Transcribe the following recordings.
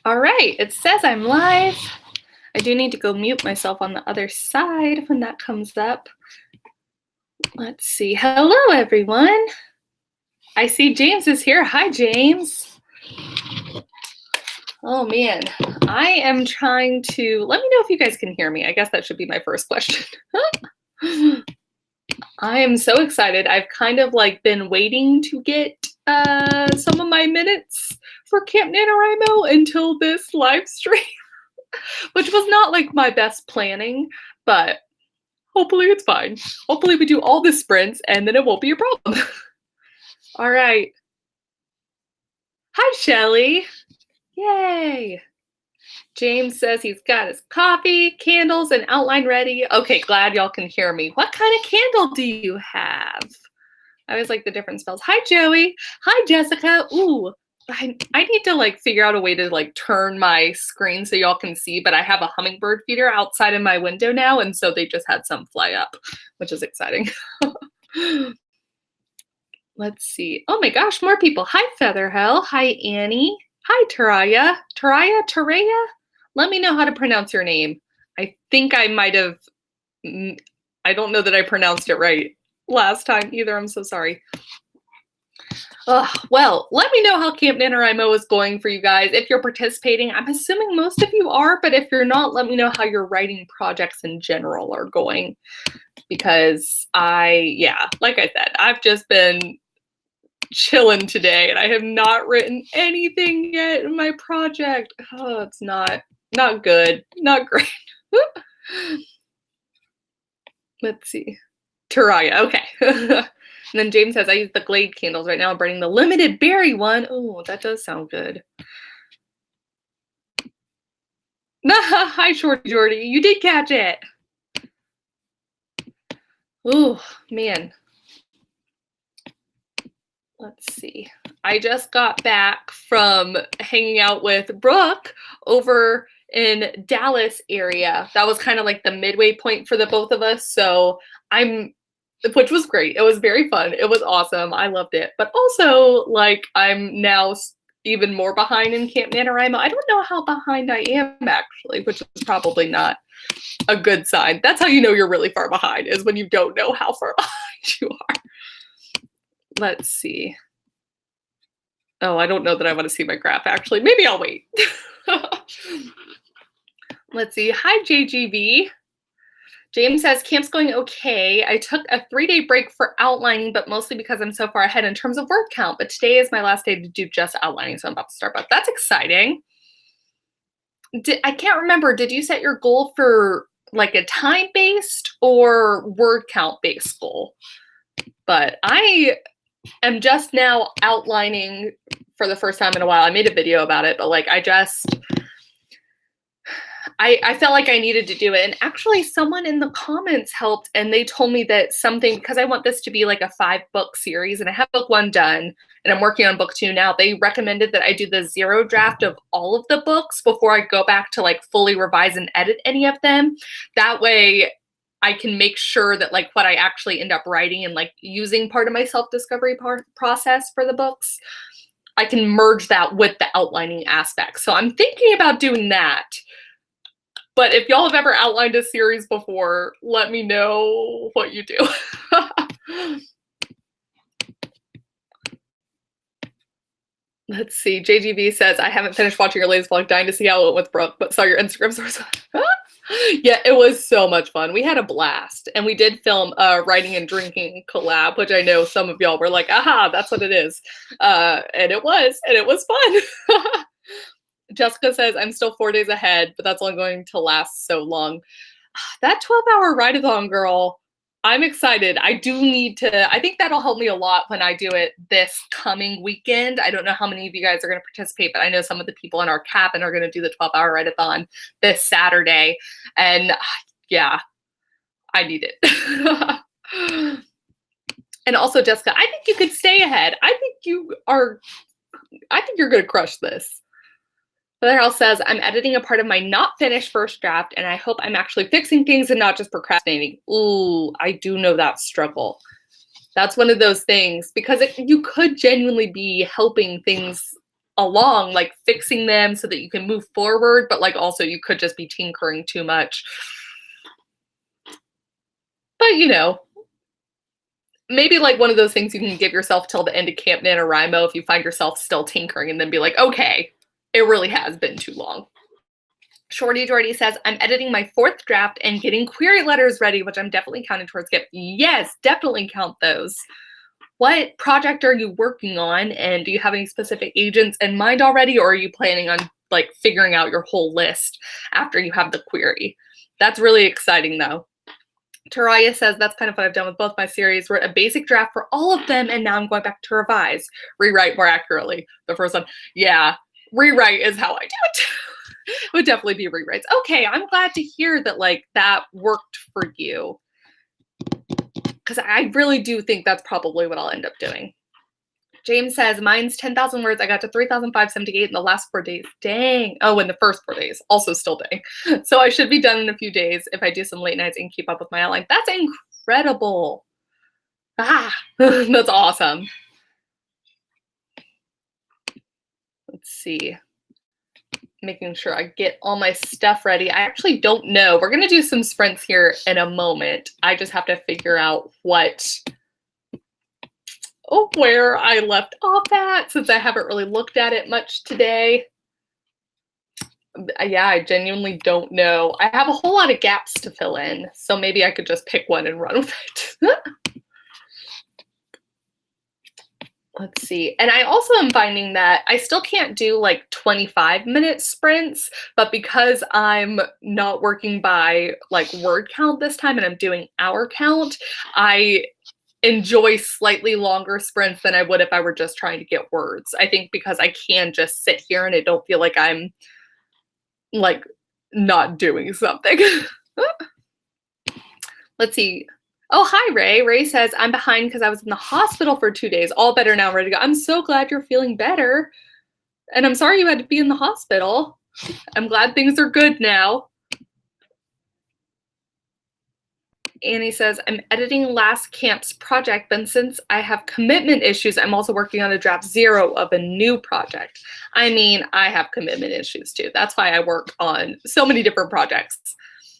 All right, it says I'm live. I do need to go mute myself on the other side when that comes up. Let's see. Hello, everyone. I see James is here. Hi, James. Oh, man. I am trying to... Let me know if you guys can hear me. I guess that should be my first question. I am so excited. I've kind of been waiting to get some of my minutes for Camp NaNoWriMo until this live stream, which was not my best planning, but hopefully it's fine. Hopefully we do all the sprints and then it won't be a problem. All right. Hi, Shelly. Yay. James says he's got his coffee, candles, and outline ready. Okay, glad y'all can hear me. What kind of candle do you have? I always like the different spells. Hi, Joey. Hi, Jessica. Ooh, I need to figure out a way to turn my screen so y'all can see, but I have a hummingbird feeder outside in my window now, and so they just had some fly up, which is exciting. Let's see. Oh my gosh, more people. Hi, Featherhell. Hi, Annie. Hi, Taraya. Taraya? Let me know how to pronounce your name. I think I might have, I don't know that I pronounced it right last time either. I'm so sorry. Well, let me know how Camp NaNoWriMo is going for you guys. If you're participating, I'm assuming most of you are, but if you're not, let me know how your writing projects in general are going. Because like I said, I've just been chilling today and I have not written anything yet in my project. Oh, it's not good, not great. Let's see. Taraya, okay. And then James says, I use the Glade candles right now. I'm burning the limited berry one. Oh, that does sound good. Hi, Shorty Jordy. You did catch it. Oh, man. Let's see. I just got back from hanging out with Brooke over in Dallas area. That was kind of the midway point for the both of us. So which was great. It was very fun. It was awesome. I loved it. But also, I'm now even more behind in Camp NaNoWriMo. I don't know how behind I am, actually, which is probably not a good sign. That's how you know you're really far behind, is when you don't know how far behind you are. Let's see. Oh, I don't know that I want to see my graph, actually. Maybe I'll wait. Let's see. Hi, JGV. James says, camp's going okay. I took a 3-day break for outlining, but mostly because I'm so far ahead in terms of word count. But today is my last day to do just outlining, so I'm about to start back. That's exciting. I can't remember. Did you set your goal for a time-based or word count-based goal? But I am just now outlining for the first time in a while. I made a video about it, but I felt like I needed to do it. And actually someone in the comments helped, and they told me that because I want this to be a 5-book series, and I have book 1 done and I'm working on book 2 now. They recommended that I do the 0 draft of all of the books before I go back to fully revise and edit any of them. That way I can make sure that what I actually end up writing and using part of my self-discovery process for the books, I can merge that with the outlining aspect. So I'm thinking about doing that. But if y'all have ever outlined a series before, let me know what you do. Let's see. JGV says, I haven't finished watching your latest vlog, dying to see how it went with Brooke, but saw your Instagram source. Yeah, it was so much fun. We had a blast. And we did film a writing and drinking collab, which I know some of y'all were like, aha, that's what it is. And it was fun. Jessica says, I'm still 4 days ahead, but that's only going to last so long. That 12-hour write-a-thon, girl, I'm excited. I do need to, I think that'll help me a lot when I do it this coming weekend. I don't know how many of you guys are going to participate, but I know some of the people in our cabin are going to do the 12-hour write-a-thon this Saturday. And yeah, I need it. And also, Jessica, I think you could stay ahead. I think you're going to crush this. Featherhouse says, I'm editing a part of my not finished first draft, and I hope I'm actually fixing things and not just procrastinating. Ooh, I do know that struggle. That's one of those things, because you could genuinely be helping things along, like fixing them so that you can move forward, but like also you could just be tinkering too much. But you know, maybe like one of those things you can give yourself till the end of Camp NaNoWriMo if you find yourself still tinkering, and then be like, okay, it really has been too long. Shorty Jordy says, I'm editing my 4th draft and getting query letters ready, which I'm definitely counting towards Skip. Yes, definitely count those. What project are you working on, and do you have any specific agents in mind already, or are you planning on like figuring out your whole list after you have the query? That's really exciting though. Taraya says, that's kind of what I've done with both my series. Wrote a basic draft for all of them, and now I'm going back to revise, rewrite more accurately. The first one, yeah, rewrite is how I do it. It would definitely be rewrites. Okay, I'm glad to hear that like that worked for you, because I really do think that's probably what I'll end up doing. James says, mine's 10,000 words. I got to 3,578 in the last 4 days. Dang. Oh, in the first 4 days. Also still dang. So I should be done in a few days if I do some late nights and keep up with my outline. That's incredible. Ah, that's awesome. Let's see. Making sure I get all my stuff ready. I actually don't know. We're going to do some sprints here in a moment. I just have to figure out where I left off at, since I haven't really looked at it much today. Yeah, I genuinely don't know. I have a whole lot of gaps to fill in, so maybe I could just pick one and run with it. Let's see. And I also am finding that I still can't do like 25-minute sprints, but because I'm not working by like word count this time and I'm doing hour count, I enjoy slightly longer sprints than I would if I were just trying to get words. I think because I can just sit here and I don't feel like I'm like not doing something. Let's see. Oh, hi, Ray. Ray says, I'm behind because I was in the hospital for 2 days. All better now, ready to go. I'm so glad you're feeling better. And I'm sorry you had to be in the hospital. I'm glad things are good now. Annie says, I'm editing last camp's project, but since I have commitment issues, I'm also working on a draft 0 of a new project. I mean, I have commitment issues too. That's why I work on so many different projects.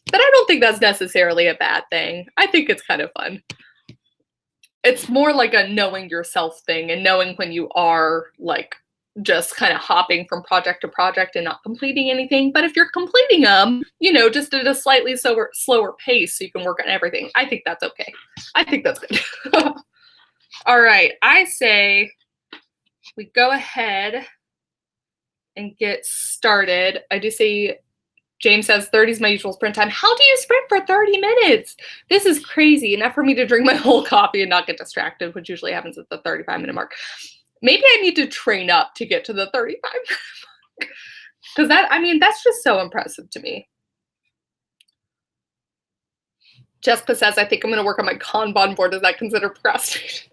But I don't think that's necessarily a bad thing. I think it's kind of fun. It's more like a knowing yourself thing and knowing when you are like just kind of hopping from project to project and not completing anything. But if you're completing them, you know, just at a slightly slower pace so you can work on everything, I think that's okay. I think that's good. All right, I say we go ahead and get started. I do see James says 30 is my usual sprint time. How do you sprint for 30 minutes? This is crazy. Enough for me to drink my whole coffee and not get distracted, which usually happens at the 35-minute mark. Maybe I need to train up to get to the 35 mark. Because that, I mean, that's just so impressive to me. Jessica says, I think I'm going to work on my Kanban board. Is that considered procrastination?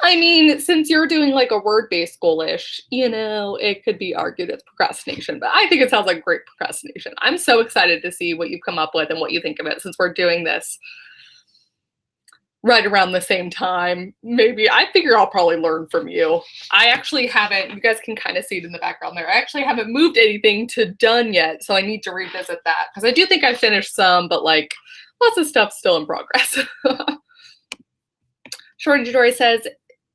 I mean, since you're doing like a word-based goal-ish, you know, it could be argued it's procrastination, but I think it sounds like great procrastination. I'm so excited to see what you've come up with and what you think of it, since we're doing this right around the same time. Maybe, I figure I'll probably learn from you. I actually haven't, you guys can kind of see it in the background there, I actually haven't moved anything to done yet, so I need to revisit that, because I do think I finished some, but like, lots of stuff still in progress. Shorty Dory says,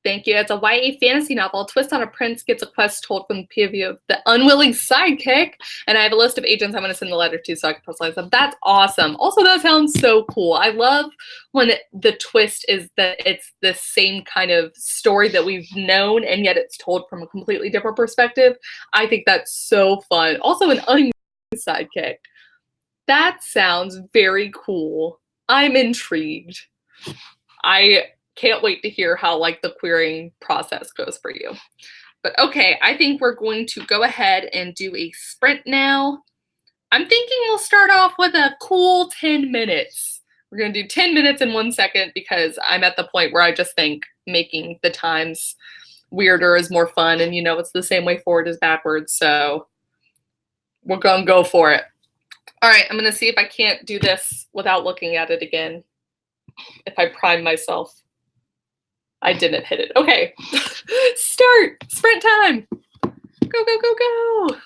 thank you. It's a YA fantasy novel. A twist on a prince gets a quest told from the POV of the unwilling sidekick. And I have a list of agents I'm going to send the letter to so I can personalize them. That's awesome. Also, that sounds so cool. I love when the twist is that it's the same kind of story that we've known, and yet it's told from a completely different perspective. I think that's so fun. Also, an unwilling sidekick. That sounds very cool. I'm intrigued. I can't wait to hear how like the querying process goes for you. But okay, I think we're going to go ahead and do a sprint now. I'm thinking we'll start off with a cool 10 minutes. We're going to do 10 minutes in 1 second because I'm at the point where I just think making the times weirder is more fun, and you know it's the same way forward as backwards, so we're going to go for it. All right, I'm going to see if I can't do this without looking at it again. If I prime myself. I didn't hit it. Okay. Start. Sprint time. Go, go, go, go.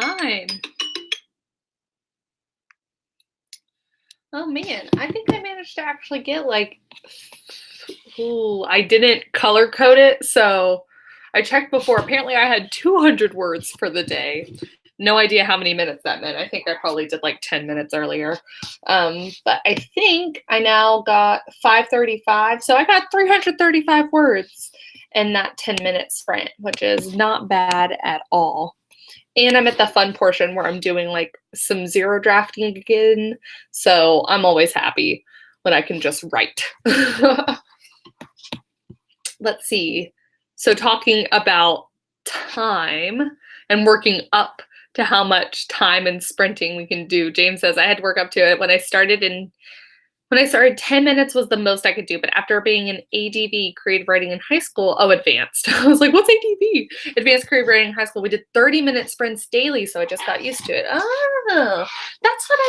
Time. Oh man, I think I managed to actually get like, ooh, I didn't color code it, so I checked before. Apparently I had 200 words for the day. No idea how many minutes that meant. I think I probably did like 10 minutes earlier. But I think I now got 535. So I got 335 words in that 10-minute sprint, which is not bad at all. And I'm at the fun portion where I'm doing like some zero drafting again. So I'm always happy when I can just write. Let's see. So talking about time and working up to how much time and sprinting we can do. James says, I had to work up to it. When I started, 10 minutes was the most I could do. But after being in ADV, creative writing in high school, advanced. I was like, what's ADV? Advanced creative writing in high school. We did 30-minute sprints daily. So I just got used to it. Oh, that's what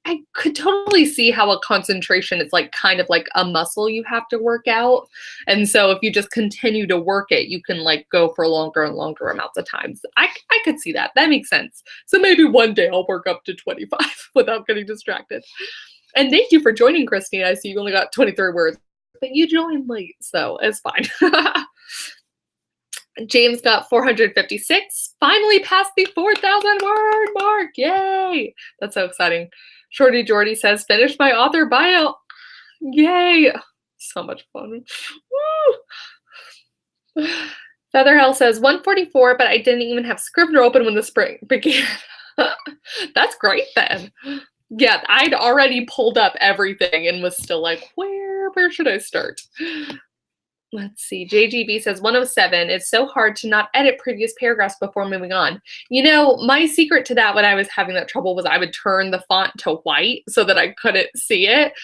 I could totally see how a concentration is like kind of like a muscle you have to work out. And so if you just continue to work it, you can like go for longer and longer amounts of times. I could see that. That makes sense. So maybe one day I'll work up to 25 without getting distracted. And thank you for joining, Christine. I see you only got 23 words, but you joined late, so it's fine. James got 456. Finally passed the 4,000 word mark. Yay! That's so exciting. Shorty Jordy says, finish my author bio. Yay! So much fun. Woo! Featherhell says 144, but I didn't even have Scrivener open when the spring began. That's great then. Yeah, I'd already pulled up everything and was still like, where should I start? Let's see. JGB says 107. It's so hard to not edit previous paragraphs before moving on. You know, my secret to that when I was having that trouble was I would turn the font to white so that I couldn't see it.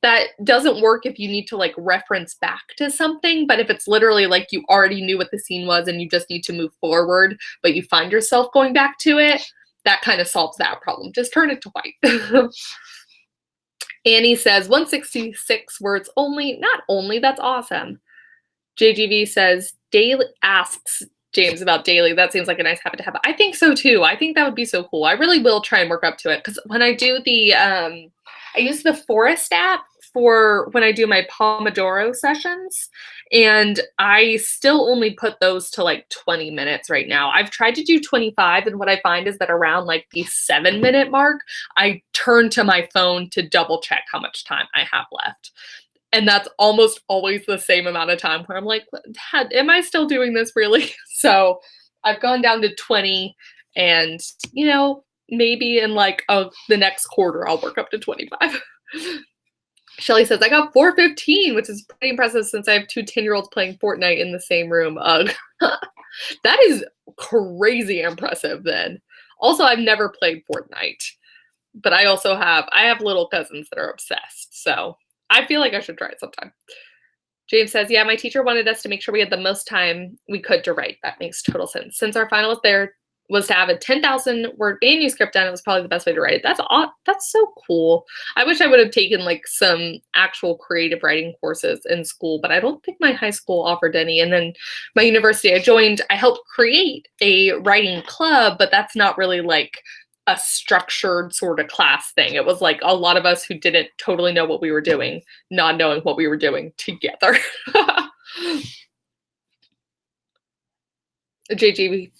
That doesn't work if you need to like reference back to something, but if it's literally like you already knew what the scene was and you just need to move forward, but you find yourself going back to it, that kind of solves that problem. Just turn it to white. Annie says 166 words only. Not only, that's awesome. JGV says daily, asks James about daily. That seems like a nice habit to have. I think so too. I think that would be so cool. I really will try and work up to it because when I do the, I use the Forest app for when I do my Pomodoro sessions, and I still only put those to like 20 minutes right now. I've tried to do 25, and what I find is that around like the 7-minute mark, I turn to my phone to double check how much time I have left. And that's almost always the same amount of time where I'm like, am I still doing this really? So I've gone down to 20, and, you know, maybe in like the next quarter, I'll work up to 25. Shelly says, I got 415, which is pretty impressive since I have two 10-year-olds playing Fortnite in the same room. That is crazy impressive then. Also, I've never played Fortnite, but I have little cousins that are obsessed. So I feel like I should try it sometime. James says, yeah, my teacher wanted us to make sure we had the most time we could to write. That makes total sense. Since our final was to have a 10,000 word manuscript done, it was probably the best way to write it. That's so cool. I wish I would have taken like some actual creative writing courses in school, but I don't think my high school offered any. And then my university I helped create a writing club, but that's not really like a structured sort of class thing. It was like a lot of us who didn't totally know what we were doing, not knowing what we were doing together. JGB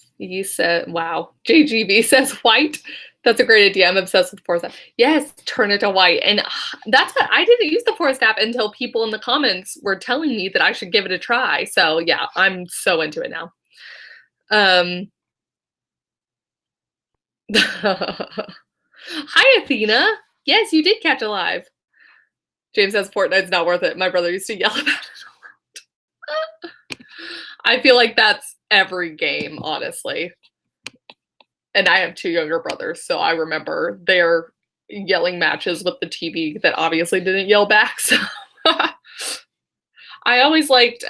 said, wow. JGB says white. That's a great idea. I'm obsessed with Forest app. Yes, turn it to white. And that's what I didn't use the Forest app until people in the comments were telling me that I should give it a try. So yeah, I'm so into it now. Hi, Athena. Yes, you did catch a live. James says Fortnite's not worth it. My brother used to yell about it a lot. I feel like that's every game, honestly. And I have 2 younger brothers, so I remember their yelling matches with the TV that obviously didn't yell back. So I always liked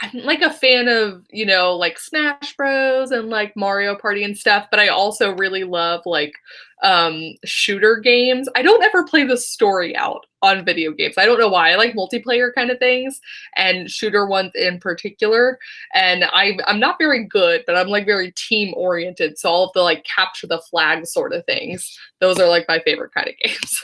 I'm like a fan of, you know, like Smash Bros and like Mario Party and stuff, but I also really love like shooter games. I don't ever play the story out on video games. I don't know why. I like multiplayer kind of things and shooter ones in particular. And I'm not very good, but I'm like very team oriented. So all of the like capture the flag sort of things, those are like my favorite kind of games.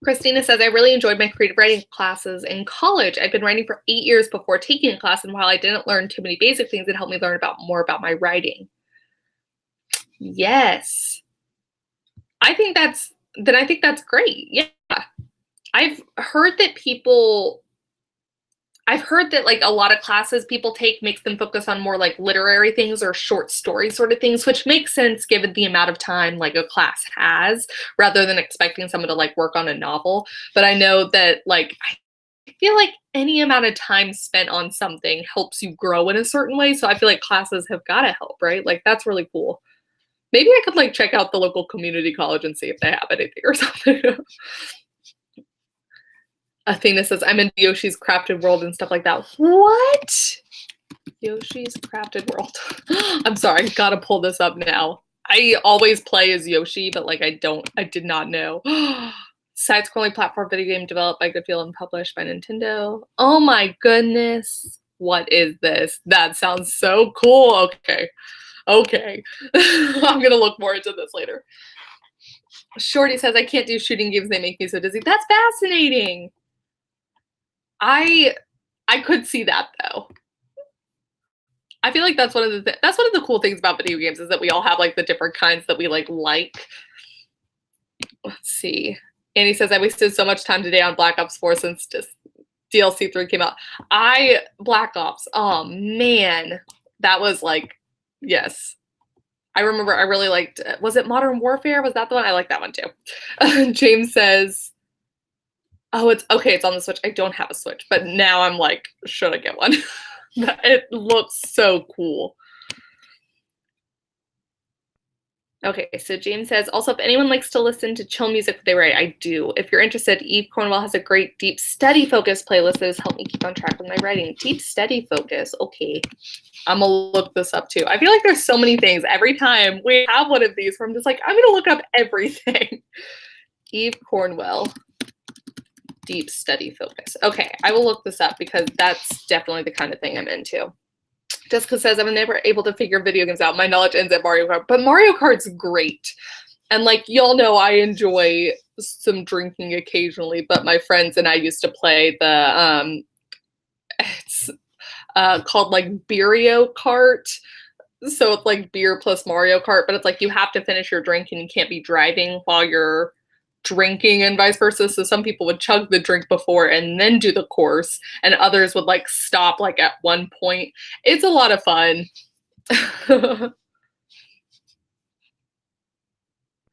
Christina says, I really enjoyed my creative writing classes in college. I've been writing for 8 years before taking a class, and while I didn't learn too many basic things, it helped me learn more about my writing. Yes. I think that's great. Yeah. I've heard that like a lot of classes people take makes them focus on more like literary things or short story sort of things, which makes sense given the amount of time like a class has, rather than expecting someone to like work on a novel. But I know that like I feel like any amount of time spent on something helps you grow in a certain way. So I feel like classes have got to help, right? Like that's really cool. Maybe I could like check out the local community college and see if they have anything or something. Athena says, I'm in Yoshi's Crafted World and stuff like that. What? Yoshi's Crafted World. I'm sorry, gotta pull this up now. I always play as Yoshi, but like I did not know. Side-scrolling platform video game developed by Goodfield and published by Nintendo. Oh my goodness. What is this? That sounds so cool. Okay. I'm gonna look more into this later. Shorty says, I can't do shooting games. They make me so dizzy. That's fascinating. I could see that though. I feel like that's one of the cool things about video games is that we all have like the different kinds that we like. Let's see. Annie says, I wasted so much time today on Black Ops 4 since just DLC 3 came out. Black Ops, oh man. That was like, yes. I remember I really liked, was it Modern Warfare? Was that the one? I like that one too. James says, oh, it's on the Switch. I don't have a Switch, but now I'm like, should I get one? It looks so cool. Okay, so James says, also, if anyone likes to listen to chill music they write, I do. If you're interested, Eve Cornwell has a great deep study focus playlist that has helped me keep on track with my writing. Deep study focus, okay. I'm gonna look this up too. I feel like there's so many things. Every time we have one of these where I'm just like, I'm gonna look up everything. Eve Cornwell. Deep study focus. Okay, I will look this up because that's definitely the kind of thing I'm into. Jessica says, I'm never able to figure video games out. My knowledge ends at Mario Kart, but Mario Kart's great. And like, y'all know I enjoy some drinking occasionally, but my friends and I used to play the, it's called like Beerio Kart. So it's like beer plus Mario Kart, but it's like you have to finish your drink and you can't be driving while you're drinking and vice versa. So some people would chug the drink before and then do the course, and others would like stop like at one point. It's a lot of fun.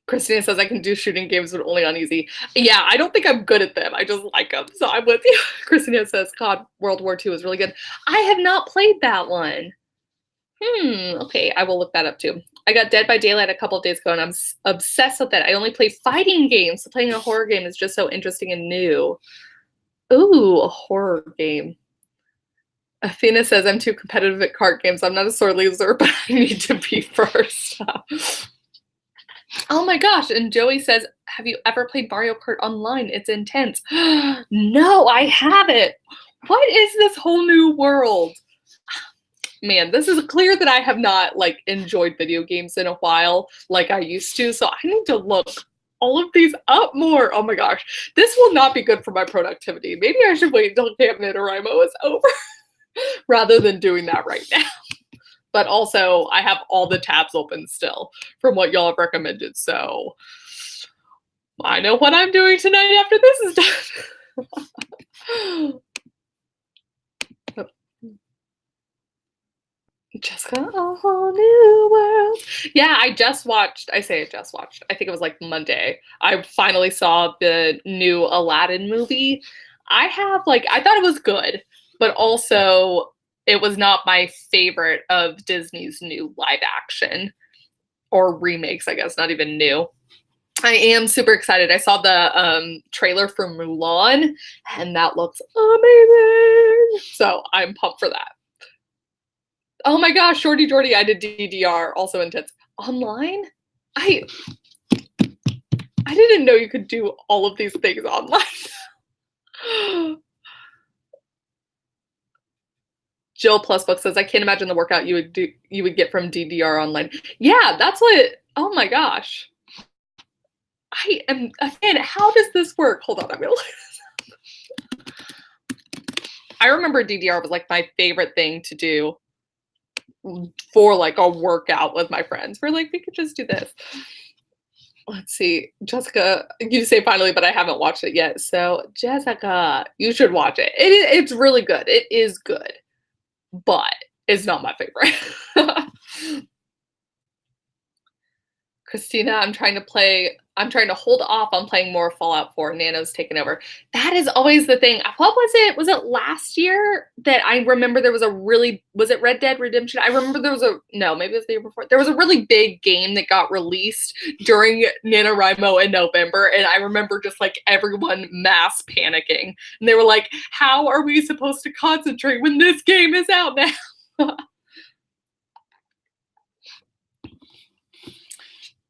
Christina says, I can do shooting games but only on easy. Yeah, I don't think I'm good at them. I just like them. So I'm with you. Christina says, God, World War II is really good. I have not played that one. Okay, I will look that up too. I got Dead by Daylight a couple of days ago, and I'm obsessed with it. I only play fighting games, so playing a horror game is just so interesting and new. Ooh, a horror game. Athena says, I'm too competitive at card games. I'm not a sore loser, but I need to be first. Oh my gosh. And Joey says, have you ever played Mario Kart Online? It's intense. No, I haven't. What is this whole new world? Man, this is clear that I have not like enjoyed video games in a while like I used to. So I need to look all of these up more. Oh my gosh. This will not be good for my productivity. Maybe I should wait until Camp NaNoWriMo is over rather than doing that right now. But also, I have all the tabs open still from what y'all have recommended. So I know what I'm doing tonight after this is done. Jessica, a whole new world. Yeah, I just watched, I think it was like Monday. I finally saw the new Aladdin movie. I thought it was good, but also it was not my favorite of Disney's new live action or remakes, I guess, not even new. I am super excited. I saw the trailer for Mulan, and that looks amazing. So I'm pumped for that. Oh my gosh, Shorty Jordy, I did DDR, also intense. Online? I didn't know you could do all of these things online. Jill Plusbook says, I can't imagine the workout you would get from DDR online. Yeah, that's what, oh my gosh. I am, again, how does this work? Hold on, I'm gonna look this up. I remember DDR was like my favorite thing to do for like a workout with my friends. We're like, we could just do this. Let's see, Jessica, you say finally, but I haven't watched it yet. So Jessica, you should watch it. It's really good. It is good, but it's not my favorite. Christina, I'm trying to hold off on playing more Fallout 4. Nano's taken over. That is always the thing. What was it? Was it last year that I remember there was was it Red Dead Redemption? I remember there was no, maybe it was the year before. There was a really big game that got released during NaNoWriMo in November. And I remember just like everyone mass panicking. And they were like, how are we supposed to concentrate when this game is out now?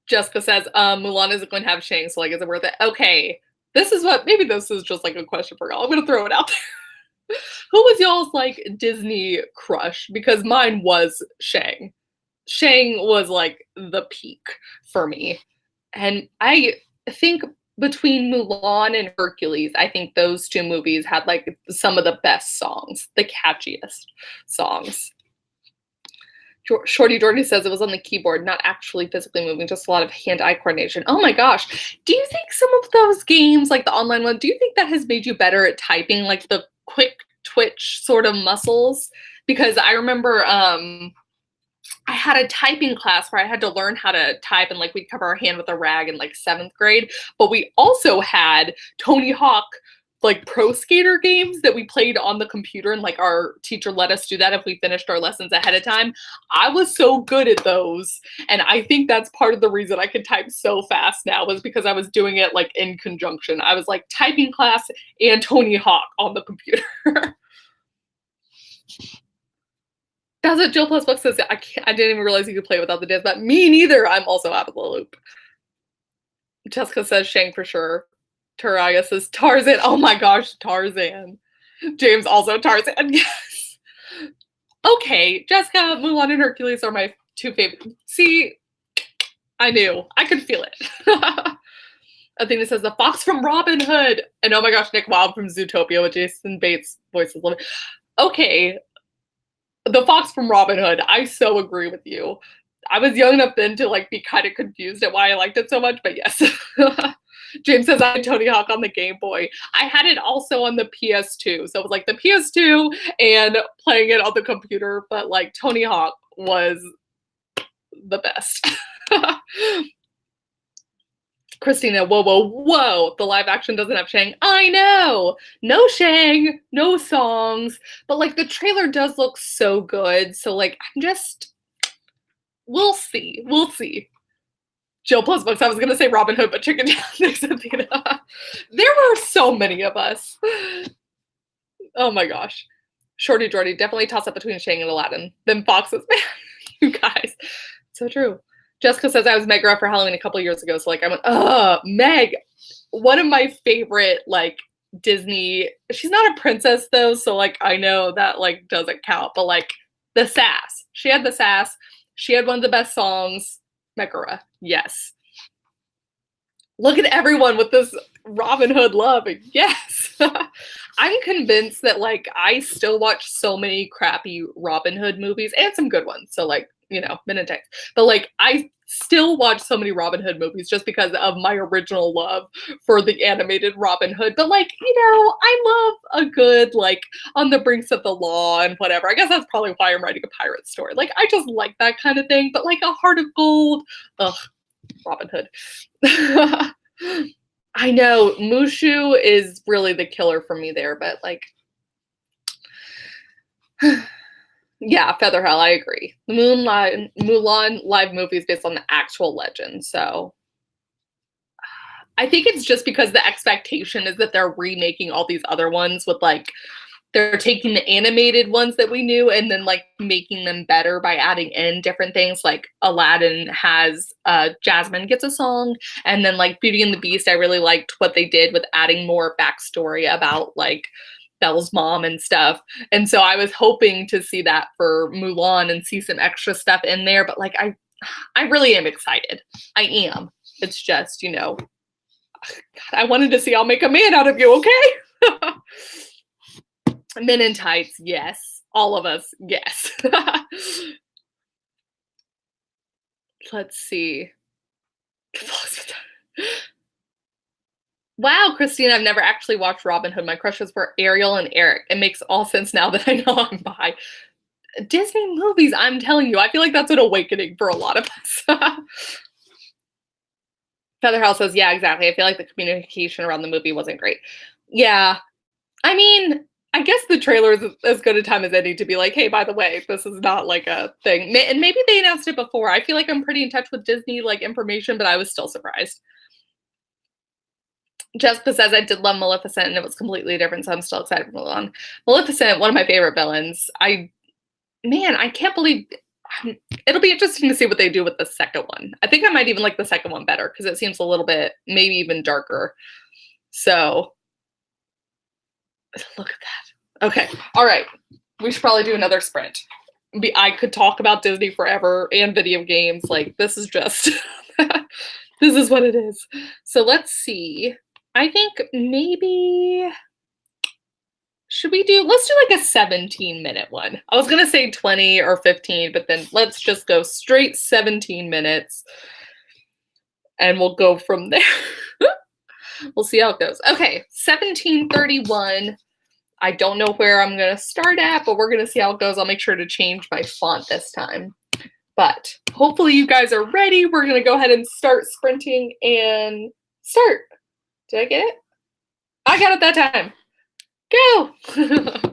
Jessica says, Mulan isn't going to have Shang, so like, is it worth it? Okay, maybe this is just like a question for y'all. I'm gonna throw it out there. Who was y'all's like Disney crush? Because mine was Shang. Shang was like the peak for me. And I think between Mulan and Hercules, I think those two movies had like some of the best songs, the catchiest songs. Shorty Jordy says it was on the keyboard, not actually physically moving, just a lot of hand-eye coordination. Oh my gosh. Do you think some of those games, like the online one, do you think that has made you better at typing, like the quick twitch sort of muscles? Because I remember I had a typing class where I had to learn how to type, and like we'd cover our hand with a rag in like 7th grade. But we also had Tony Hawk like pro skater games that we played on the computer, and like our teacher let us do that if we finished our lessons ahead of time. I was so good at those, and I think that's part of the reason I could type so fast now, was because I was doing it like in conjunction. I was like typing class and Tony Hawk on the computer. That's what Jill Plus Book says. I didn't even realize you could play without the dance, but me neither. I'm also out of the loop. Jessica says Shang for sure. Taraya says Tarzan. Oh my gosh, Tarzan. James also Tarzan. Yes. Okay, Jessica, Mulan, and Hercules are my two favorite. See, I knew. I could feel it. Athena says the fox from Robin Hood. And oh my gosh, Nick Wilde from Zootopia with Jason Bates' voices. Okay, the fox from Robin Hood. I so agree with you. I was young enough then to like be kind of confused at why I liked it so much, but yes. James says I had Tony Hawk on the Game Boy. I had it also on the PS2. So it was like the PS2 and playing it on the computer, but like Tony Hawk was the best. Christina, whoa. The live action doesn't have Shang. I know. No Shang, no songs. But like the trailer does look so good. So like I'm just We'll see. We'll see. Jill plus books. I was gonna say Robin Hood, but Chicken Down next Athena. There were so many of us. Oh my gosh. Shorty Jordy definitely toss up between Shang and Aladdin. Then Foxes. You guys. So true. Jessica says I was Megra for Halloween a couple years ago. So like I went, Meg. One of my favorite like Disney. She's not a princess though, so like I know that like doesn't count. But like the sass. She had the sass. She had one of the best songs. Megara. Yes. Look at everyone with this Robin Hood love. Yes. I'm convinced that like I still watch so many crappy Robin Hood movies and some good ones. So like, you know, Men in Tights. But like I still watch so many Robin Hood movies just because of my original love for the animated Robin Hood. But like, you know, I love a good like on the brinks of the law and whatever. I guess that's probably why I'm writing a pirate story. Like I just like that kind of thing. But like a Heart of Gold, ugh, Robin Hood. I know Mushu is really the killer for me there, but like, yeah, Featherhell, I agree. The Mulan live movie is based on the actual legend, so I think it's just because the expectation is that they're remaking all these other ones with like they're taking the animated ones that we knew and then like making them better by adding in different things. Like Aladdin has Jasmine gets a song, and then like Beauty and the Beast, I really liked what they did with adding more backstory about like Belle's mom and stuff. And so I was hoping to see that for Mulan and see some extra stuff in there. But like I really am excited. I am. It's just, you know, God, I wanted to see I'll make a man out of you, okay? Men in Tights, yes. All of us, yes. Let's see. Wow, Christine, I've never actually watched Robin Hood. My crushes were Ariel and Eric. It makes all sense now that I know I'm by. Disney movies, I'm telling you, I feel like that's an awakening for a lot of us. Featherhouse says, yeah, exactly. I feel like the communication around the movie wasn't great. Yeah, I mean, I guess the trailer is as good a time as any to be like, hey, by the way, this is not like a thing. And maybe they announced it before. I feel like I'm pretty in touch with Disney like information, but I was still surprised. Jessica says I did love Maleficent and it was completely different, so I'm still excited for Mulan. Maleficent, one of my favorite villains. I can't believe it'll be interesting to see what they do with the second one. I think I might even like the second one better because it seems a little bit, maybe even darker. So look at that. Okay. All right. We should probably do another sprint. I could talk about Disney forever and video games. Like, this is just, this is what it is. So let's see. I think maybe, let's do like a 17-minute one. I was going to say 20 or 15, but then let's just go straight 17 minutes and we'll go from there. We'll see how it goes. Okay. 1731. I don't know where I'm going to start at, but we're going to see how it goes. I'll make sure to change my font this time. But hopefully you guys are ready. We're going to go ahead and start sprinting and start. Did I get it? I got it that time. Go!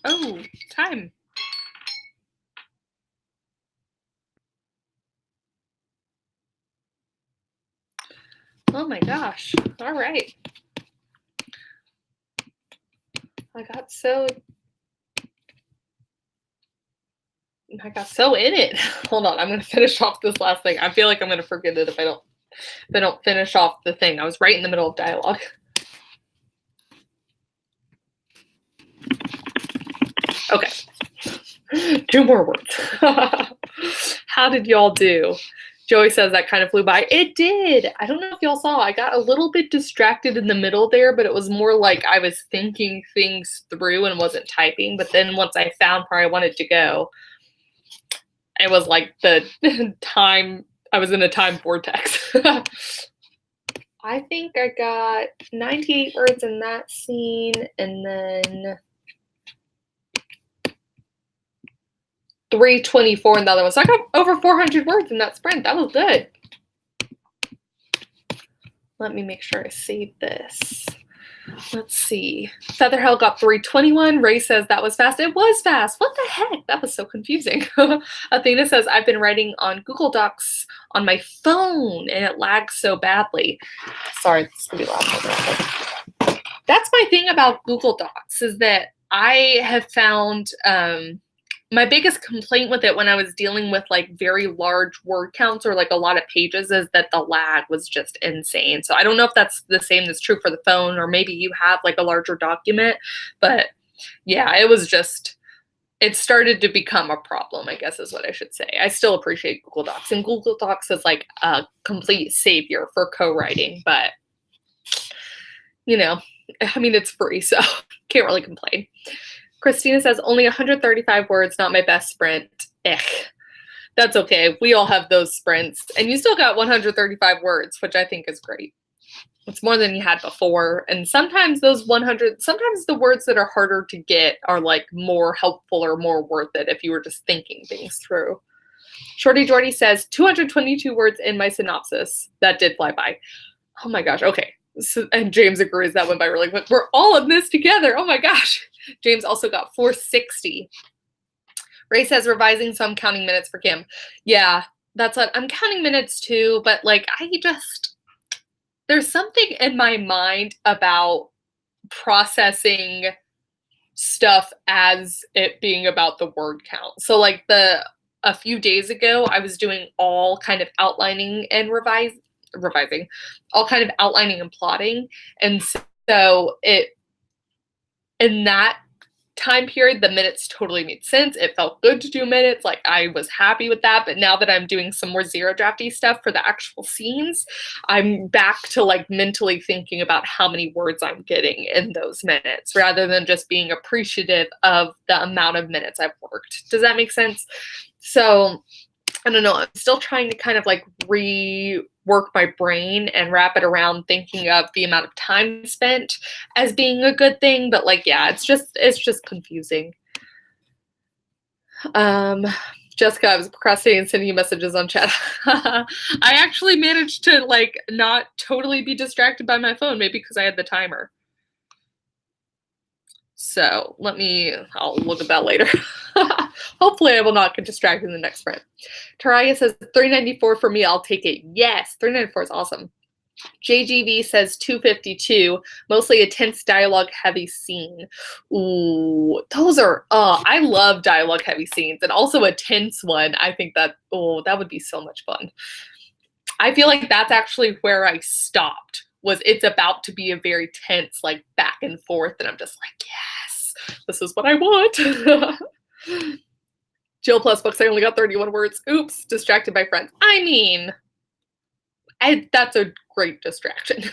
Oh, time. Oh my gosh. All right. I got so in it. Hold on, I'm gonna finish off this last thing. I feel like I'm gonna forget it if I don't finish off the thing. I was right in the middle of dialogue. Okay. 2 more words. How did y'all do? Joey says that kind of flew by. It did. I don't know if y'all saw. I got a little bit distracted in the middle there, but it was more like I was thinking things through and wasn't typing. But then once I found where I wanted to go, it was like the time, I was in a time vortex. I think I got 98 words in that scene, and then 324 in the other one. So I got over 400 words in that sprint. That was good. Let me make sure I save this. Let's see. Featherhell got 321. Ray says that was fast. It was fast. What the heck? That was so confusing. Athena says, I've been writing on Google Docs on my phone and it lags so badly. Sorry, this is going to be loud. That's my thing about Google Docs is that I have found my biggest complaint with it when I was dealing with like very large word counts or like a lot of pages is that the lag was just insane. So I don't know if that's the same that's true for the phone, or maybe you have like a larger document, but yeah, it started to become a problem, I guess is what I should say. I still appreciate Google Docs, and Google Docs is like a complete savior for co-writing, but you know, I mean, it's free, so can't really complain. Christina says, only 135 words, not my best sprint. That's okay. We all have those sprints. And you still got 135 words, which I think is great. It's more than you had before. And sometimes sometimes the words that are harder to get are like more helpful or more worth it if you were just thinking things through. Shorty Jordy says, 222 words in my synopsis. That did fly by. Oh my gosh. Okay. So, and James agrees that went by really quick. We're all in this together. Oh my gosh. James also got 460. Ray says revising, so I'm counting minutes for Kim. Yeah, that's what I'm counting minutes too, but like there's something in my mind about processing stuff as it being about the word count. So like a few days ago, I was doing all kind of outlining and revising, all kind of outlining and plotting. And so in that time period, the minutes totally made sense. It felt good to do minutes. Like I was happy with that. But now that I'm doing some more zero drafty stuff for the actual scenes, I'm back to like mentally thinking about how many words I'm getting in those minutes rather than just being appreciative of the amount of minutes I've worked. Does that make sense? So I don't know. I'm still trying to kind of like rework my brain and wrap it around thinking of the amount of time spent as being a good thing. But like, yeah, it's just confusing. Jessica, I was procrastinating and sending you messages on chat. I actually managed to like not totally be distracted by my phone, maybe because I had the timer. So I'll look at that later. Hopefully I will not get distracted in the next sprint. Taraya says 394 for me. I'll take it. Yes, 394 is awesome. JGV says 252, mostly a tense dialogue heavy scene. Ooh, those are, I love dialogue heavy scenes, and also a tense one. I think that would be so much fun. I feel like that's actually where I stopped, was it's about to be a very tense, like back and forth, and I'm just like, yes, this is what I want. Jill plus books, I only got 31 words. Oops, distracted by friends. I mean, that's a great distraction.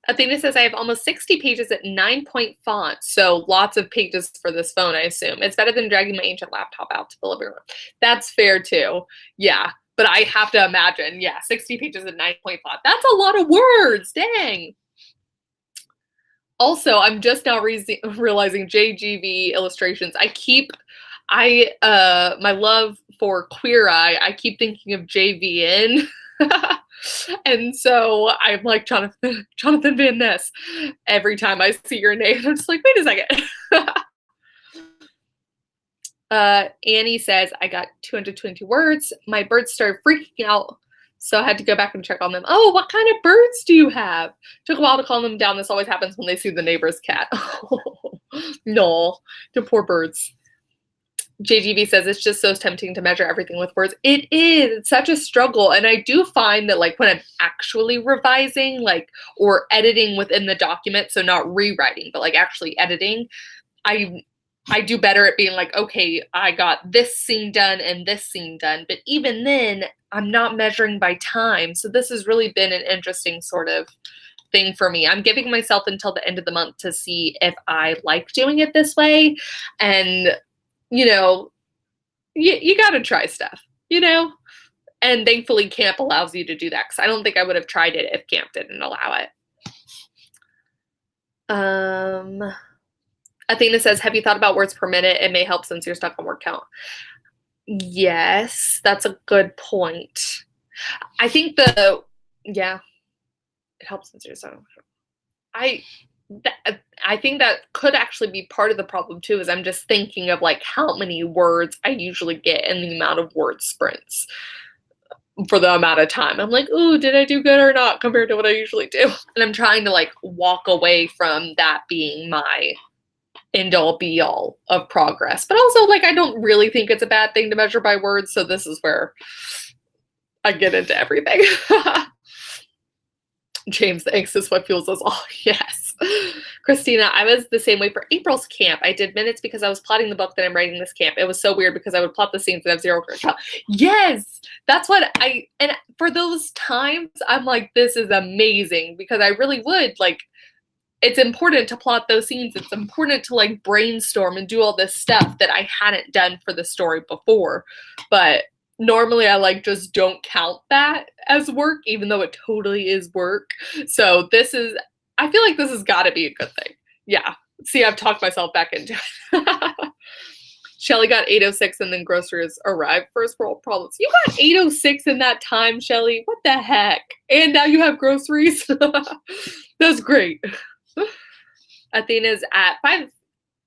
Athena says, I have almost 60 pages at 9-point font, so lots of pages for this phone, I assume. It's better than dragging my ancient laptop out to the living room. That's fair, too. Yeah, but I have to imagine, 60 pages at 9-point font. That's a lot of words, dang. Also, I'm just now realizing JGV illustrations. My love for Queer Eye, I keep thinking of JVN. And so I'm like, Jonathan Van Ness. Every time I see your name, I'm just like, wait a second. Annie says, I got 220 words. My birds started freaking out, so I had to go back and check on them. Oh, what kind of birds do you have? Took a while to calm them down. This always happens when they see the neighbor's cat. No, the poor birds. JGV says it's just so tempting to measure everything with words. It is. It's such a struggle. And I do find that like when I'm actually revising, like, or editing within the document, so not rewriting, but like actually editing, I do better at being like, okay, I got this scene done and this scene done. But even then, I'm not measuring by time. So this has really been an interesting sort of thing for me. I'm giving myself until the end of the month to see if I like doing it this way. And you know, you got to try stuff, and thankfully camp allows you to do that, because I don't think I would have tried it if camp didn't allow it. Athena says, have you thought about words per minute? It may help since you're stuck on word count. Yes, that's a good point. I think It helps answer so I I think that could actually be part of the problem too, is I'm just thinking of like how many words I usually get and the amount of word sprints for the amount of time. I'm like, "Ooh, did I do good or not compared to what I usually do?" And I'm trying to like walk away from that being my end all be all of progress. But also like I don't really think it's a bad thing to measure by words, so this is where I get into everything. James, the angst is what fuels us all. Yes. Christina, I was the same way for April's camp. I did minutes because I was plotting the book that I'm writing this camp. It was so weird because I would plot the scenes and have zero control. Yes, that's what and for those times, I'm like, this is amazing because I really would like, it's important to plot those scenes. It's important to like brainstorm and do all this stuff that I hadn't done for the story before. But normally I like just don't count that as work, even though it totally is work. So this is, I feel like this has got to be a good thing. Yeah. See, I've talked myself back into it. Shelly got 806 and then groceries arrived. First world problems. You got 806 in that time, Shelly. What the heck? And now you have groceries. That's great. Athena's at 5.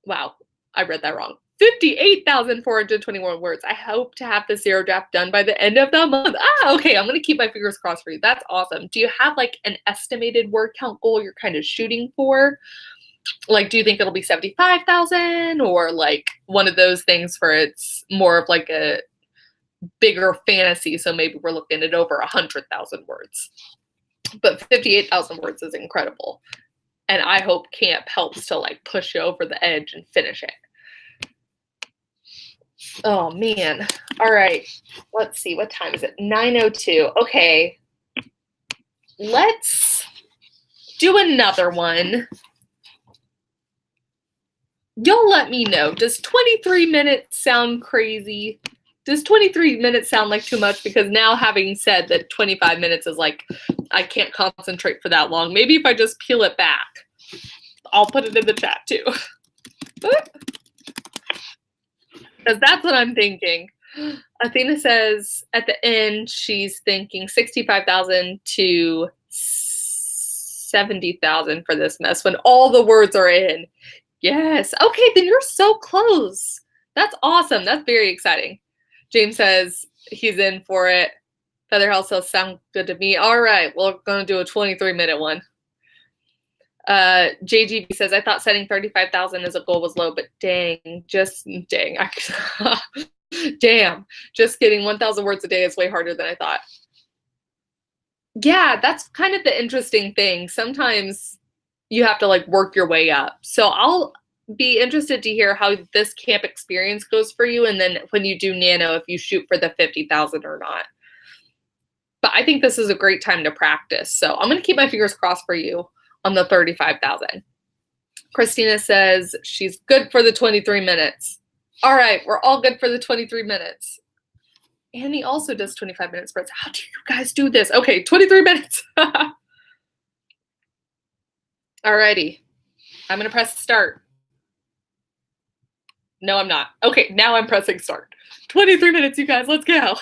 Wow, I read that wrong. 58,421 words. I hope to have the zero draft done by the end of the month. Okay. I'm going to keep my fingers crossed for you. That's awesome. Do you have like an estimated word count goal you're kind of shooting for? Like, do you think it'll be 75,000 or like one of those things where it's more of like a bigger fantasy? So maybe we're looking at over 100,000 words. But 58,000 words is incredible. And I hope camp helps to like push you over the edge and finish it. Oh man. All right. Let's see. What time is it? 9:02. Okay. Let's do another one. You'll let me know. Does 23 minutes sound crazy? Does 23 minutes sound like too much? Because now having said that 25 minutes is like, I can't concentrate for that long. Maybe if I just peel it back. I'll put it in the chat too. Because that's what I'm thinking. Athena says at the end, she's thinking 65,000 to 70,000 for this mess when all the words are in. Yes. Okay, then you're so close. That's awesome. That's very exciting. James says he's in for it. Featherhouse says sound good to me. All right, we're going to do a 23-minute one. JGB says, I thought setting 35,000 as a goal was low, but dang. Damn. Just kidding. 1,000 words a day is way harder than I thought. Yeah, that's kind of the interesting thing. Sometimes you have to like work your way up. So I'll be interested to hear how this camp experience goes for you. And then when you do Nano, if you shoot for the 50,000 or not. But I think this is a great time to practice. So I'm going to keep my fingers crossed for you on the 35,000. Christina says she's good for the 23 minutes. All right, we're all good for the 23 minutes. Annie also does 25-minute sprints. How do you guys do this? Okay, 23 minutes. Alrighty. I'm going to press start. No, I'm not. Okay, now I'm pressing start. 23 minutes, you guys. Let's go.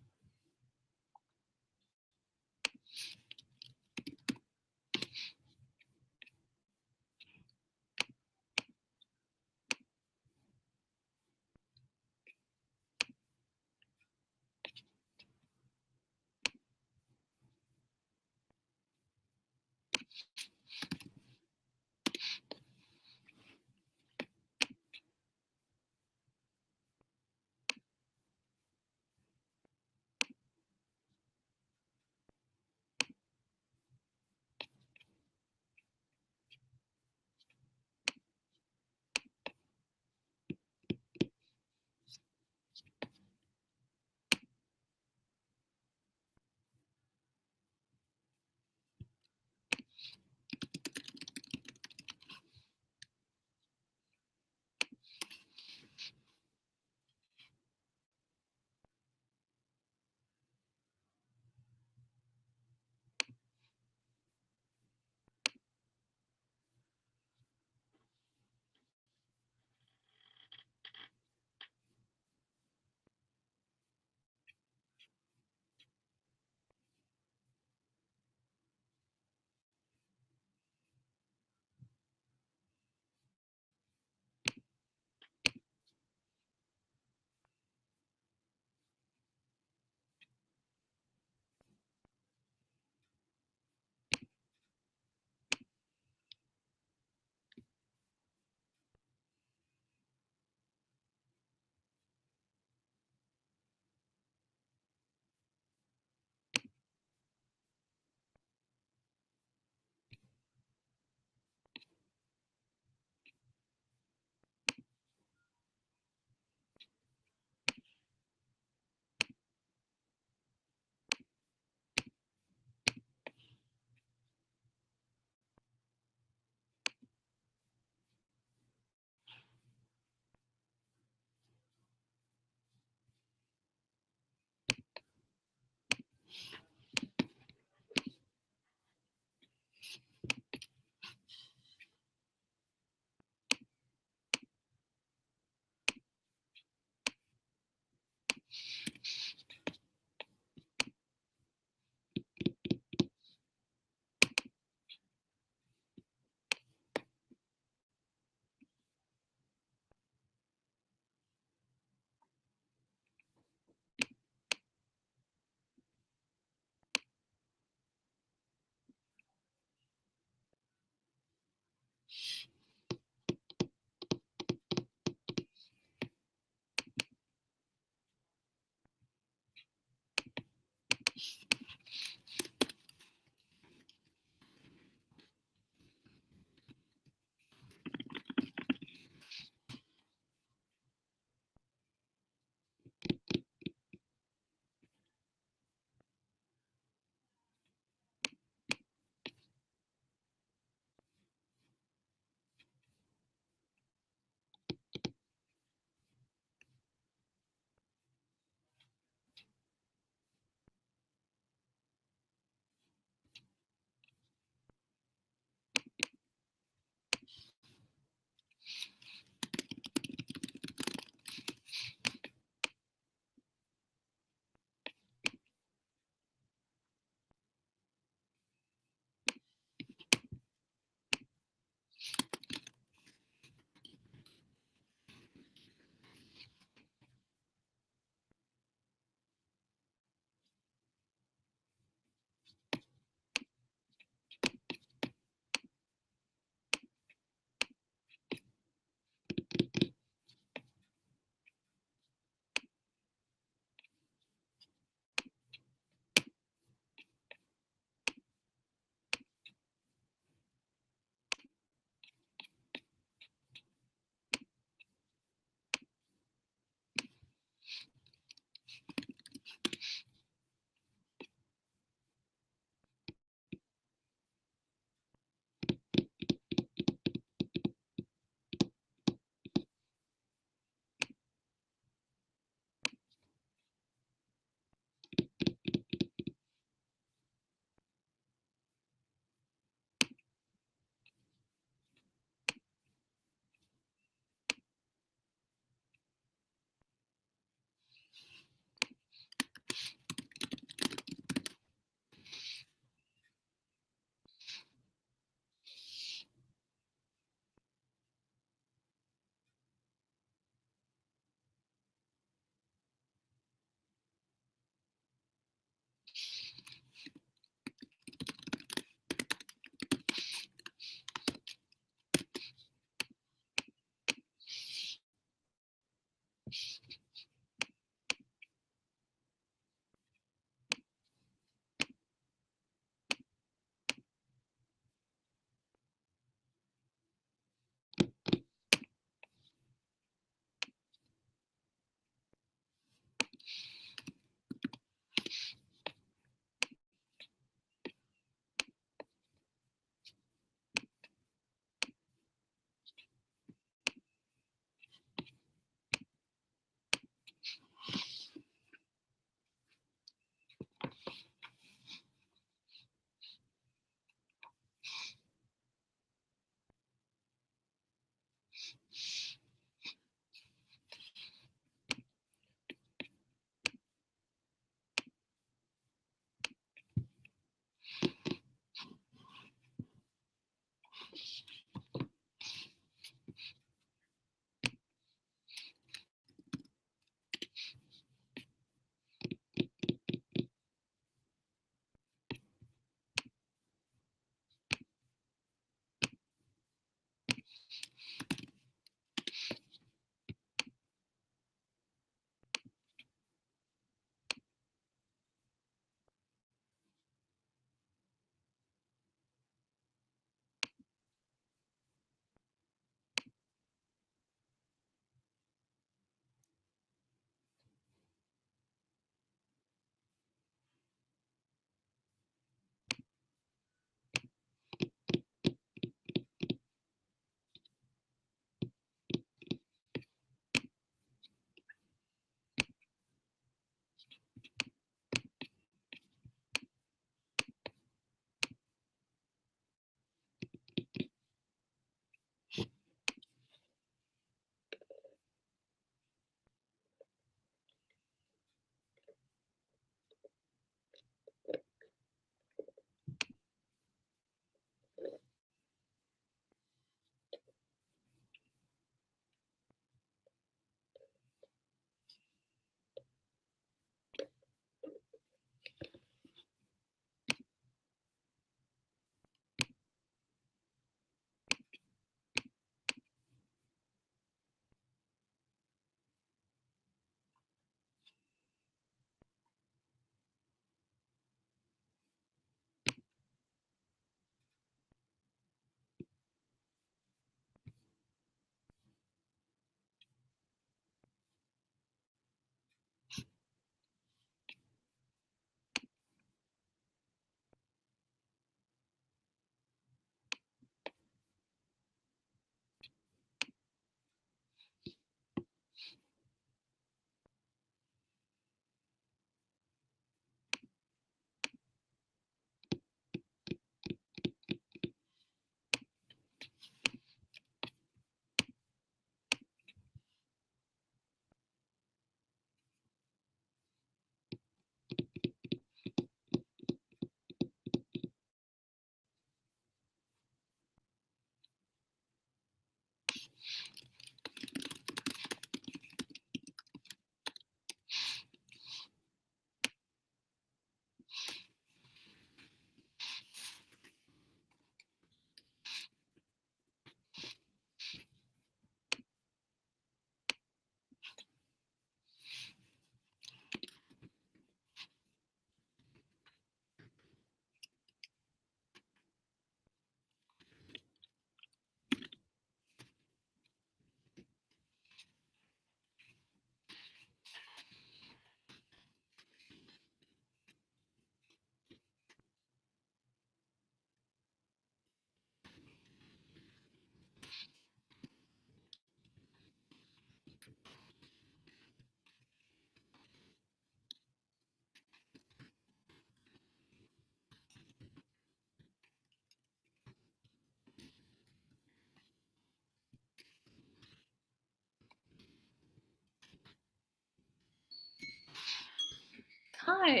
Time.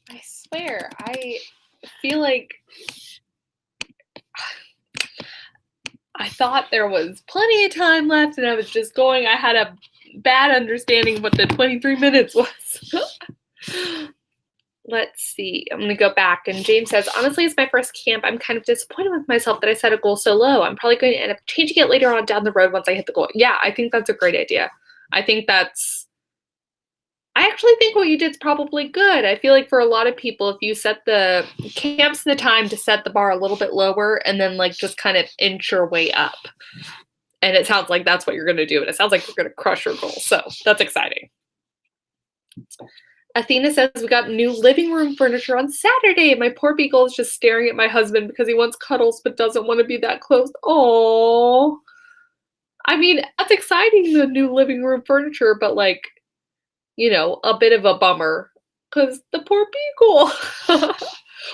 I swear, I feel like I thought there was plenty of time left and I was just going. I had a bad understanding of what the 23 minutes was. Let's see. I'm going to go back. And James says, honestly, it's my first camp. I'm kind of disappointed with myself that I set a goal so low. I'm probably going to end up changing it later on down the road once I hit the goal. Yeah, I think that's a great idea. I actually think what you did is probably good. I feel like for a lot of people, if you set the camps the time to set the bar a little bit lower and then like just kind of inch your way up. And it sounds like that's what you're going to do. And it sounds like you're going to crush your goal. So that's exciting. Athena says, we got new living room furniture on Saturday. My poor beagle is just staring at my husband because he wants cuddles but doesn't want to be that close. Oh, I mean, that's exciting, the new living room furniture, but like, you know, a bit of a bummer because the poor beagle.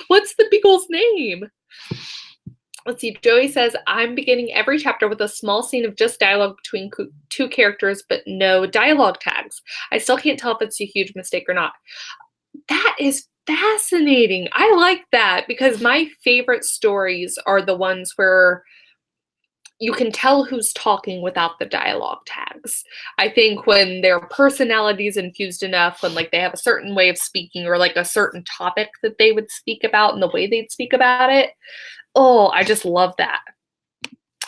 What's the beagle's name? Let's see. Joey says, I'm beginning every chapter with a small scene of just dialogue between two characters, but no dialogue tags. I still can't tell if it's a huge mistake or not. That is fascinating. I like that because my favorite stories are the ones where you can tell who's talking without the dialogue tags. I think when their personalities infused enough, when like they have a certain way of speaking or like a certain topic that they would speak about and the way they'd speak about it, oh, I just love that.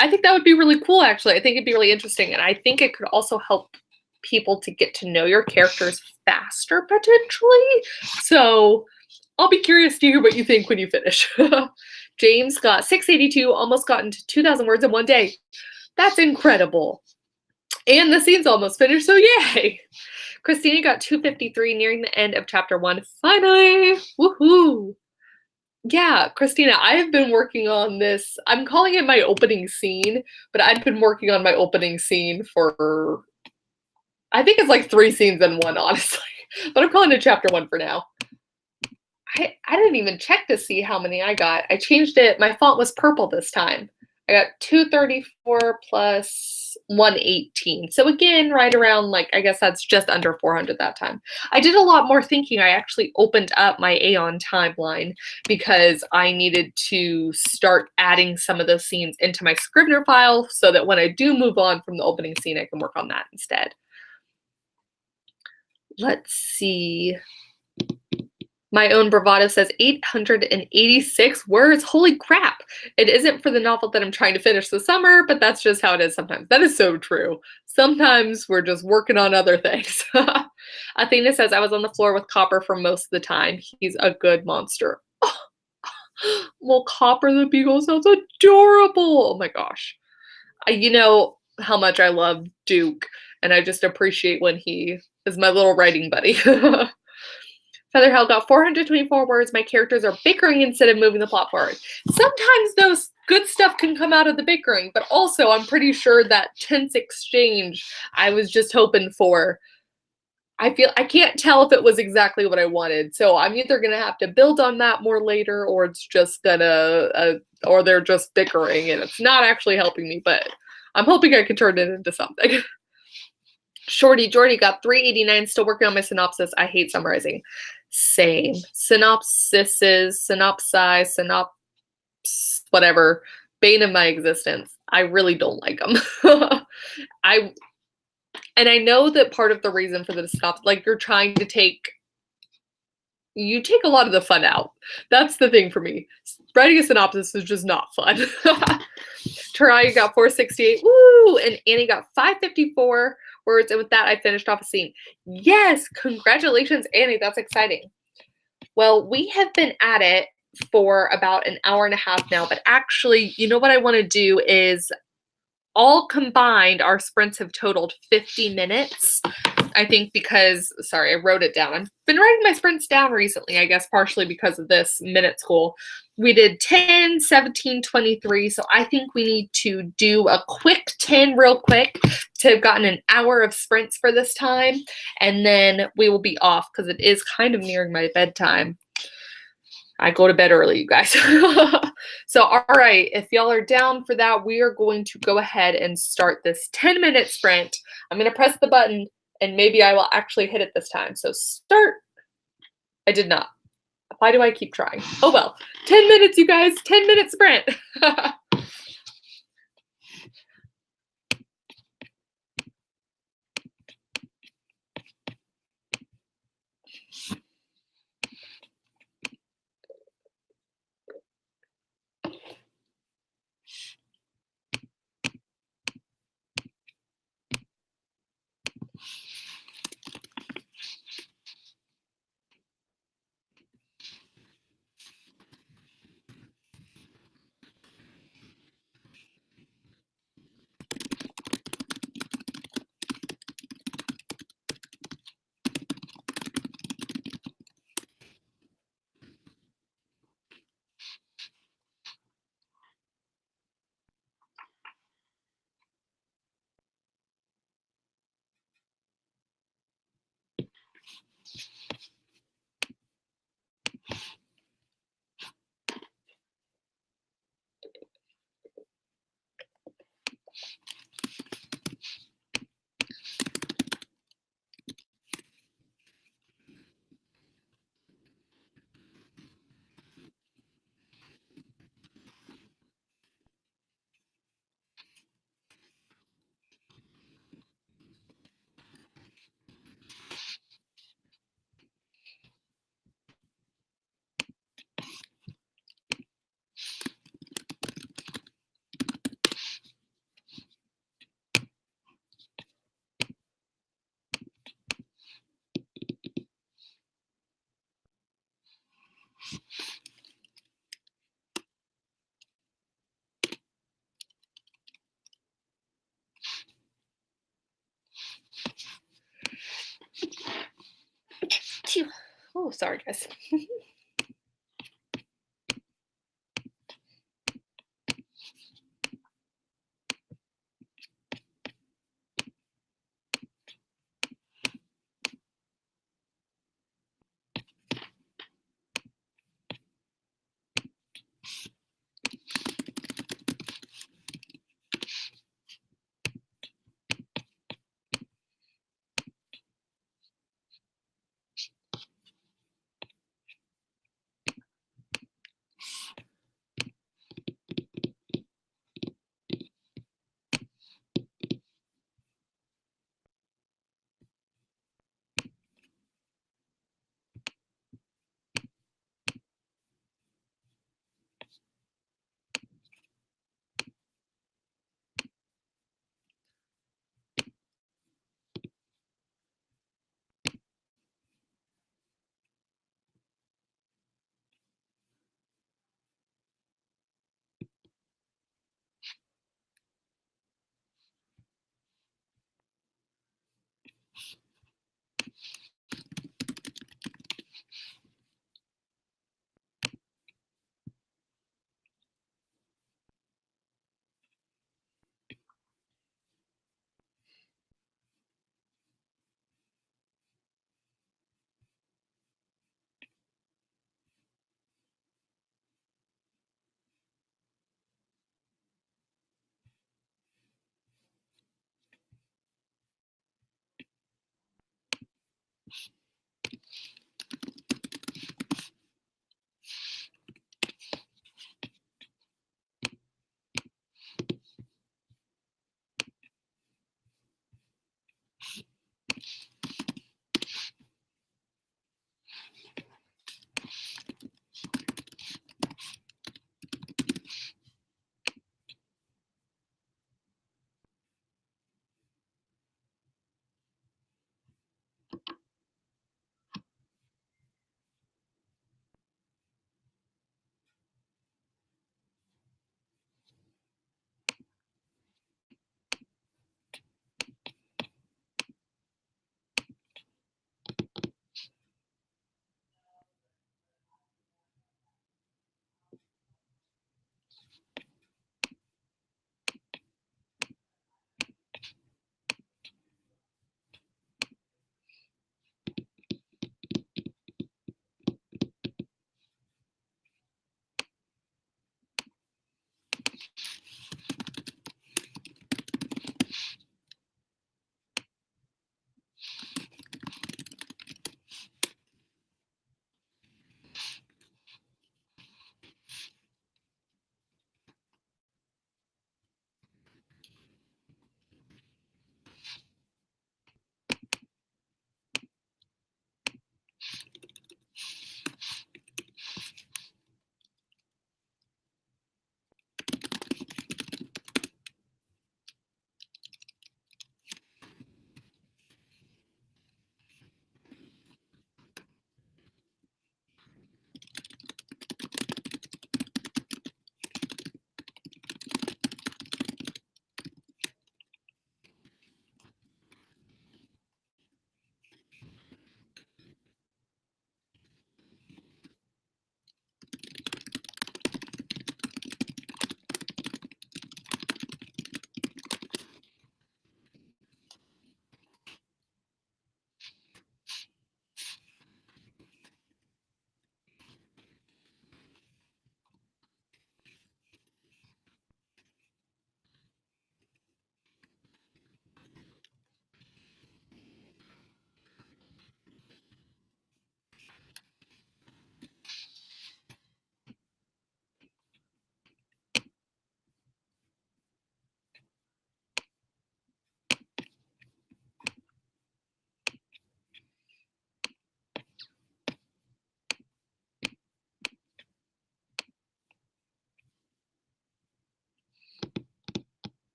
I think that would be really cool, actually. I think it'd be really interesting. And I think it could also help people to get to know your characters faster, potentially. So I'll be curious to hear what you think when you finish. James got 682, almost got into 2,000 words in one day. That's incredible. And the scene's almost finished, so yay! Christina got 253, nearing the end of chapter 1. Finally! Woohoo! Yeah, Christina, I have been working on this. I'm calling it my opening scene, but I've been working on my opening scene for, I think it's like 3 scenes in one, honestly. But I'm calling it chapter 1 for now. I didn't even check to see how many I got. I changed it. My font was purple this time. I got 234 plus 118. So again, right around like, I guess that's just under 400 that time. I did a lot more thinking. I actually opened up my Aeon timeline because I needed to start adding some of those scenes into my Scrivener file so that when I do move on from the opening scene, I can work on that instead. Let's see. My own bravado says 886 words. Holy crap. It isn't for the novel that I'm trying to finish this summer, but that's just how it is sometimes. That is so true. Sometimes we're just working on other things. Athena says, I was on the floor with Copper for most of the time. He's a good monster. Oh, well, Copper the Beagle sounds adorable. Oh my gosh. You know how much I love Duke, and I just appreciate when he is my little writing buddy. Featherhell got 424 words. My characters are bickering instead of moving the plot forward. Sometimes those good stuff can come out of the bickering, but also I'm pretty sure that tense exchange I was just hoping for. I can't tell if it was exactly what I wanted, so I'm either gonna have to build on that more later, or it's just gonna, or they're just bickering and it's not actually helping me. But I'm hoping I can turn it into something. Shorty Jordy got 389, still working on my synopsis. I hate summarizing. Same. Synopsises, whatever. Bane of my existence. I really don't like them. And I know that part of the reason for the synopsis, like you take a lot of the fun out. That's the thing for me. Writing a synopsis is just not fun. Tarai got 468. Woo! And Annie got 554 words. And with that, I finished off a scene. Yes! Congratulations, Annie. That's exciting. Well, we have been at it for about an hour and a half now. But actually, you know what I want to do is all combined, our sprints have totaled 50 minutes. I think because, sorry, I wrote it down. I've been writing my sprints down recently, I guess partially because of this minute school. We did 10, 17, 23. So I think we need to do a quick 10 real quick to have gotten an hour of sprints for this time. And then we will be off because it is kind of nearing my bedtime. I go to bed early, you guys. So, all right, if y'all are down for that, we are going to go ahead and start this 10-minute sprint. I'm going to press the button, and maybe I will actually hit it this time. So start. I did not. Why do I keep trying? Oh, well. 10 minutes, you guys. 10-minute sprint. Oh, sorry, guys.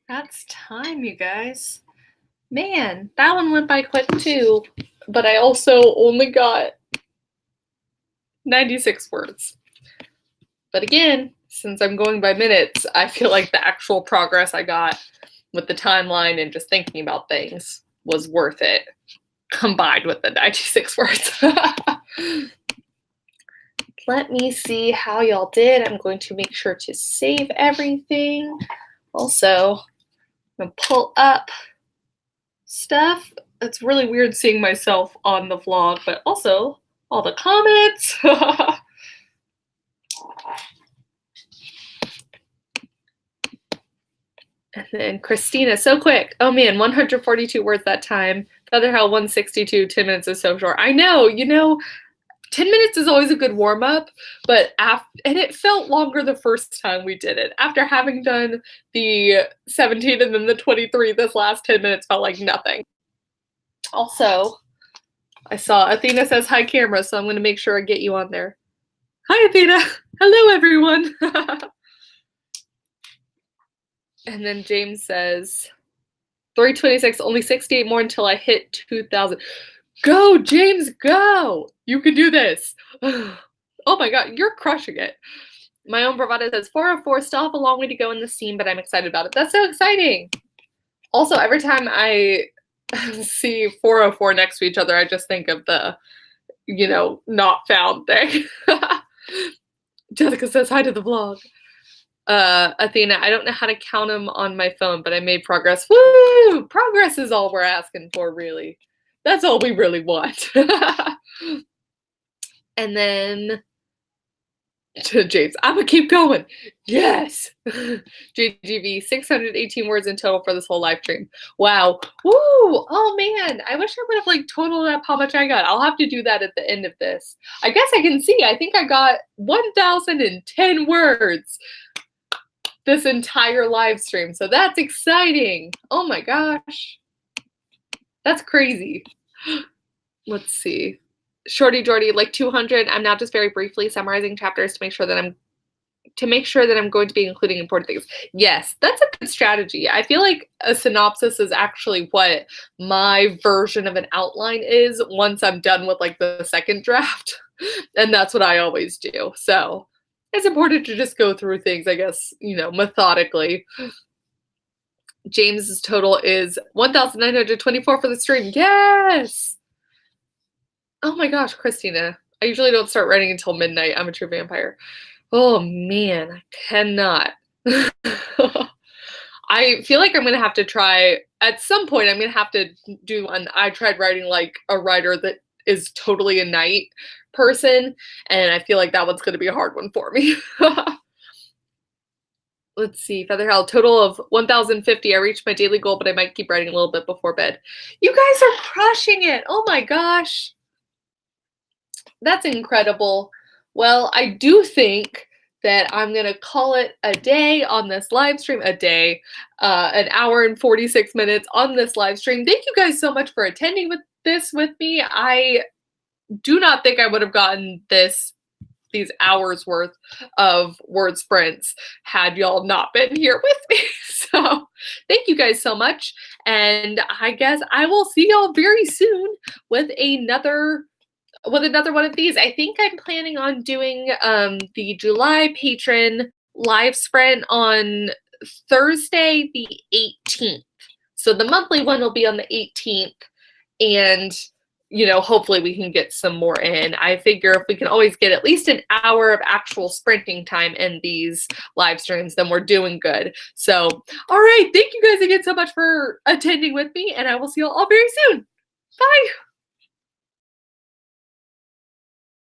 That's time, you guys. Man, that one went by quick too, but I also only got 96 words. But again, since I'm going by minutes, I feel like the actual progress I got with the timeline and just thinking about things was worth it, combined with the 96 words. Let me see how y'all did. I'm going to make sure to save everything. Also, I'm gonna pull up stuff. It's really weird seeing myself on the vlog, but also all the comments. And then Christina, so quick. Oh man, 142 words that time. Featherhell 162, 10 minutes is so short. I know, 10 minutes is always a good warm-up, but and it felt longer the first time we did it. After having done the 17 and then the 23, this last 10 minutes felt like nothing. Also, I saw Athena says hi camera, so I'm going to make sure I get you on there. Hi Athena. Hello everyone. And then James says 326, only 68 more until I hit 2,000. Go, James, go! You can do this. Oh my god, you're crushing it. My own bravado says 404, still have a long way to go in the scene, but I'm excited about it. That's so exciting. Also, every time I see 404 next to each other, I just think of the, not found thing. Jessica says hi to the vlog. Athena, I don't know how to count them on my phone, but I made progress. Woo! Progress is all we're asking for, really. That's all we really want. And then to James, I'm gonna keep going. Yes. JGV, 618 words in total for this whole live stream. Wow. Woo! Oh man, I wish I would have totaled up how much I got. I'll have to do that at the end of this. I guess I can see. I think I got 1,010 words this entire live stream. So that's exciting. Oh my gosh. That's crazy. Let's see. Shorty Jordy, 200. I'm now just very briefly summarizing chapters to make sure that I'm going to be including important things. Yes, that's a good strategy. I feel like a synopsis is actually what my version of an outline is once I'm done with the second draft. And that's what I always do. So it's important to just go through things, I guess, methodically. James's total is 1,924 for the stream. Yes! Oh my gosh, Christina. I usually don't start writing until midnight. I'm a true vampire. Oh man, I cannot. I feel like I'm going to have to try, at some point, I'm going to have to do I tried writing a writer that is totally a night person, and I feel like that one's going to be a hard one for me. Let's see, Featherhell, total of 1,050. I reached my daily goal, but I might keep writing a little bit before bed. You guys are crushing it. Oh my gosh. That's incredible. Well, I do think that I'm going to call it a day on this live stream. A day, an hour and 46 minutes on this live stream. Thank you guys so much for attending with me. I do not think I would have gotten these hours worth of word sprints had y'all not been here with me. So thank you guys so much. And I guess I will see y'all very soon with another one of these. I think I'm planning on doing the July patron live sprint on Thursday the 18th. So the monthly one will be on the 18th, and hopefully we can get some more in. I figure if we can always get at least an hour of actual sprinting time in these live streams, then we're doing good. So, all right, thank you guys again so much for attending with me, and I will see you all very soon. Bye.